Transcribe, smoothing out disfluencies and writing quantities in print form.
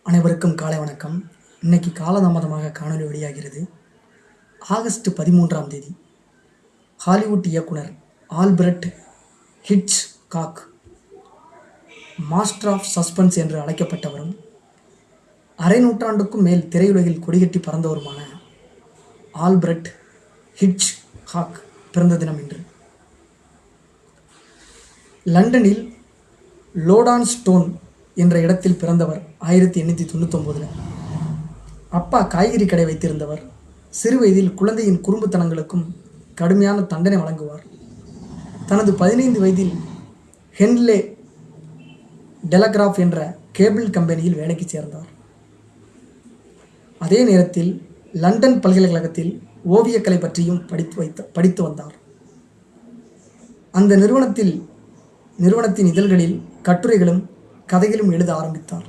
அனைவருக்கும் காலை வணக்கம். இன்னைக்கு காலதாமதமாக காணொலி வெளியாகிறது. ஆகஸ்ட் 13ஆம் தேதி ஹாலிவுட் இயக்குனர் Alfred Hitchcock, master of suspense என்று அழைக்கப்பட்டவரும் அரை நூற்றாண்டுக்கும் மேல் திரையுலகில் கொடிகட்டி பறந்தவருமான ஆல்பிரட் ஹிட்ச்காக் பிறந்த தினம் இன்று. லண்டனில் லோடான் ஸ்டோன் என்ற இடத்தில் பிறந்தவர் 1899. அப்பா காய்கறி கடை வைத்திருந்தவர். சிறு வயதில் குழந்தையின் குறும்புத்தனங்களுக்கும் கடுமையான தண்டனை வழங்குவார். தனது 15 வயதில் ஹென்லே டெலகிராஃப் என்ற கேபிள் கம்பெனியில் வேலைக்கு சேர்ந்தார். அதே நேரத்தில் லண்டன் பல்கலைக்கழகத்தில் ஓவியக்கலை பற்றியும் படித்து வந்தார். அந்த நிறுவனத்தின் இதழ்களில் கட்டுரைகளும் கதைகளும் எழுத ஆரம்பித்தார்.